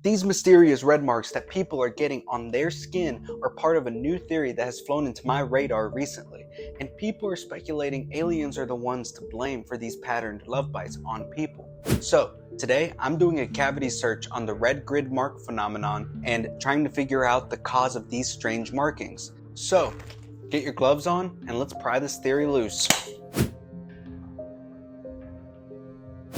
These mysterious red marks that people are getting on their skin are part of a new theory that has flown into my radar recently, and people are speculating aliens are the ones to blame for these patterned love bites on people. So, today I'm doing a cavity search on the red grid mark phenomenon and trying to figure out the cause of these strange markings. So, get your gloves on and let's pry this theory loose.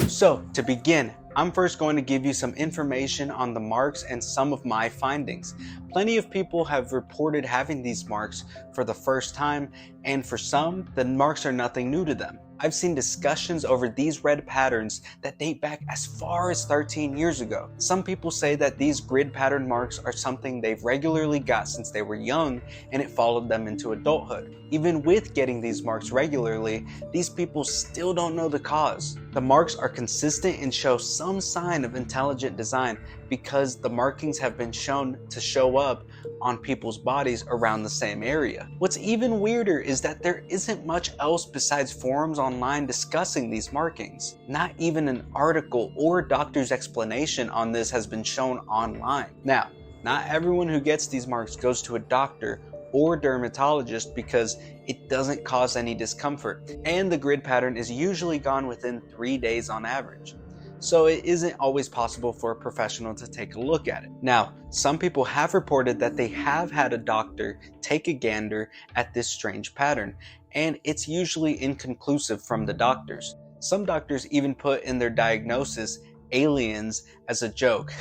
So, to begin, I'm first going to give you some information on the marks and some of my findings. Plenty of people have reported having these marks for the first time, and for some, the marks are nothing new to them. I've seen discussions over these red patterns that date back as far as 13 years ago. Some people say that these grid pattern marks are something they've regularly got since they were young and it followed them into adulthood. Even with getting these marks regularly, these people still don't know the cause. The marks are consistent and show some sign of intelligent design because the markings have been shown to show up on people's bodies around the same area. What's even weirder is that there isn't much else besides forums online discussing these markings. Not even an article or doctor's explanation on this has been shown online. Now, not everyone who gets these marks goes to a doctor or dermatologist because it doesn't cause any discomfort, and the grid pattern is usually gone within 3 days on average. So it isn't always possible for a professional to take a look at it. Now, some people have reported that they have had a doctor take a gander at this strange pattern, and it's usually inconclusive from the doctors. Some doctors even put in their diagnosis aliens as a joke.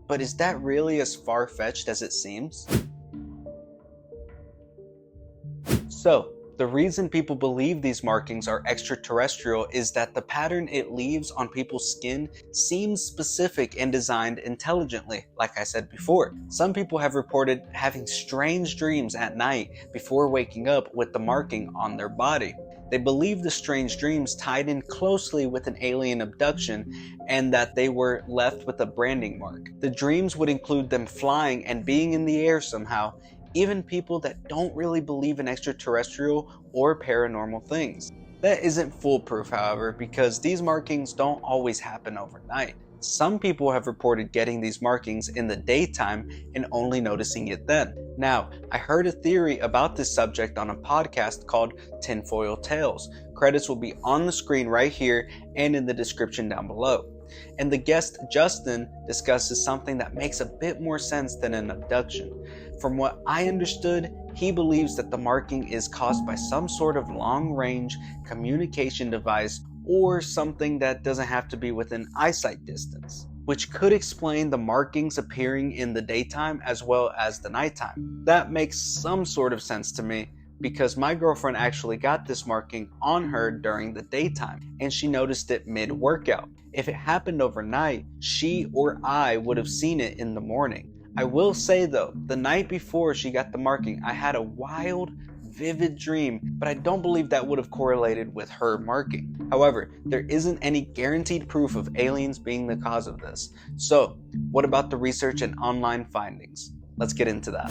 But is that really as far-fetched as it seems? So, the reason people believe these markings are extraterrestrial is that the pattern it leaves on people's skin seems specific and designed intelligently, like I said before. Some people have reported having strange dreams at night before waking up with the marking on their body. They believe the strange dreams tied in closely with an alien abduction and that they were left with a branding mark. The dreams would include them flying and being in the air somehow, even people that don't really believe in extraterrestrial or paranormal things. That isn't foolproof, however, because these markings don't always happen overnight. Some people have reported getting these markings in the daytime and only noticing it then. Now, I heard a theory about this subject on a podcast called Tinfoil Tales. Credits will be on the screen right here and in the description down below. And the guest, Justin, discusses something that makes a bit more sense than an abduction. From what I understood, he believes that the marking is caused by some sort of long-range communication device or something that doesn't have to be within eyesight distance, which could explain the markings appearing in the daytime as well as the nighttime. That makes some sort of sense to me, because my girlfriend actually got this marking on her during the daytime, and she noticed it mid-workout. If it happened overnight, she or I would have seen it in the morning. I will say though, the night before she got the marking, I had a wild, vivid dream, but I don't believe that would have correlated with her marking. However, there isn't any guaranteed proof of aliens being the cause of this. So, what about the research and online findings? Let's get into that.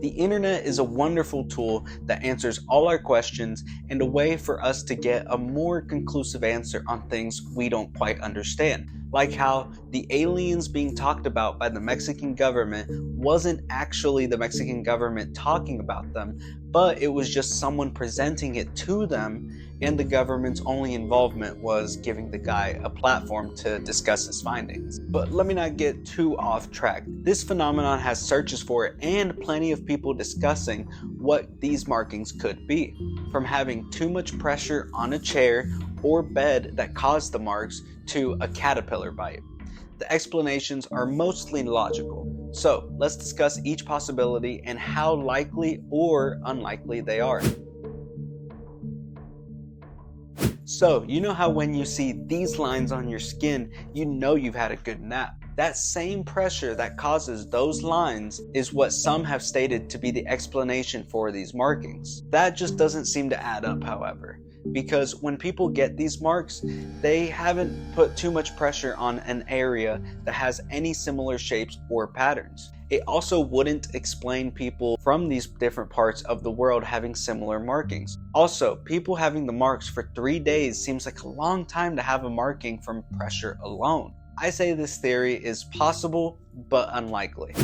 The internet is a wonderful tool that answers all our questions and a way for us to get a more conclusive answer on things we don't quite understand. Like how the aliens being talked about by the Mexican government wasn't actually the Mexican government talking about them, but it was just someone presenting it to them, and the government's only involvement was giving the guy a platform to discuss his findings. But let me not get too off track. This phenomenon has searches for it and plenty of people discussing what these markings could be. From having too much pressure on a chair or bed that caused the marks to a caterpillar bite. The explanations are mostly logical. So let's discuss each possibility and how likely or unlikely they are. So, you know how when you see these lines on your skin, you know you've had a good nap. That same pressure that causes those lines is what some have stated to be the explanation for these markings. That just doesn't seem to add up, however, because when people get these marks, they haven't put too much pressure on an area that has any similar shapes or patterns. It also wouldn't explain people from these different parts of the world having similar markings. Also, people having the marks for 3 days seems like a long time to have a marking from pressure alone. I say this theory is possible, but unlikely.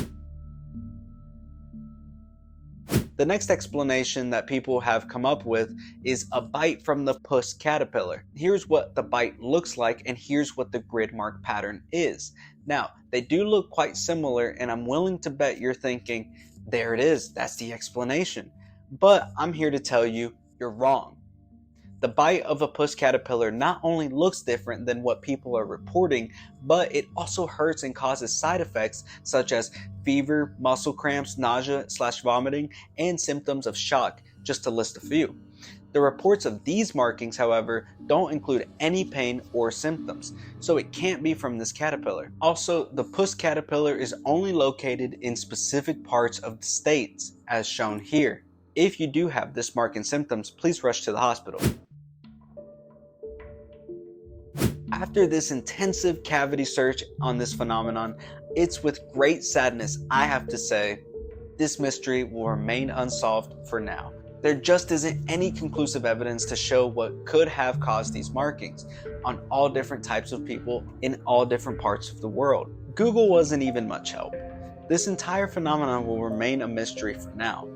The next explanation that people have come up with is a bite from the Puss caterpillar. Here's what the bite looks like, and here's what the grid mark pattern is. Now, they do look quite similar, and I'm willing to bet you're thinking, there it is, that's the explanation. But I'm here to tell you, you're wrong. The bite of a Puss caterpillar not only looks different than what people are reporting, but it also hurts and causes side effects such as fever, muscle cramps, nausea/vomiting, and symptoms of shock, just to list a few. The reports of these markings, however, don't include any pain or symptoms, so it can't be from this caterpillar. Also, the Puss caterpillar is only located in specific parts of the states, as shown here. If you do have this mark and symptoms, please rush to the hospital. After this intensive cavity search on this phenomenon, it's with great sadness I have to say, this mystery will remain unsolved for now. There just isn't any conclusive evidence to show what could have caused these markings on all different types of people in all different parts of the world. Google wasn't even much help. This entire phenomenon will remain a mystery for now.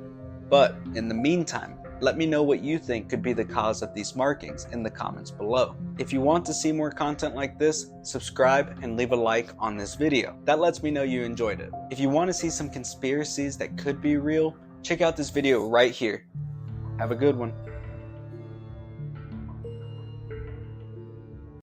But in the meantime, let me know what you think could be the cause of these markings in the comments below. If you want to see more content like this, subscribe and leave a like on this video. That lets me know you enjoyed it. If you want to see some conspiracies that could be real, check out this video right here. Have a good one.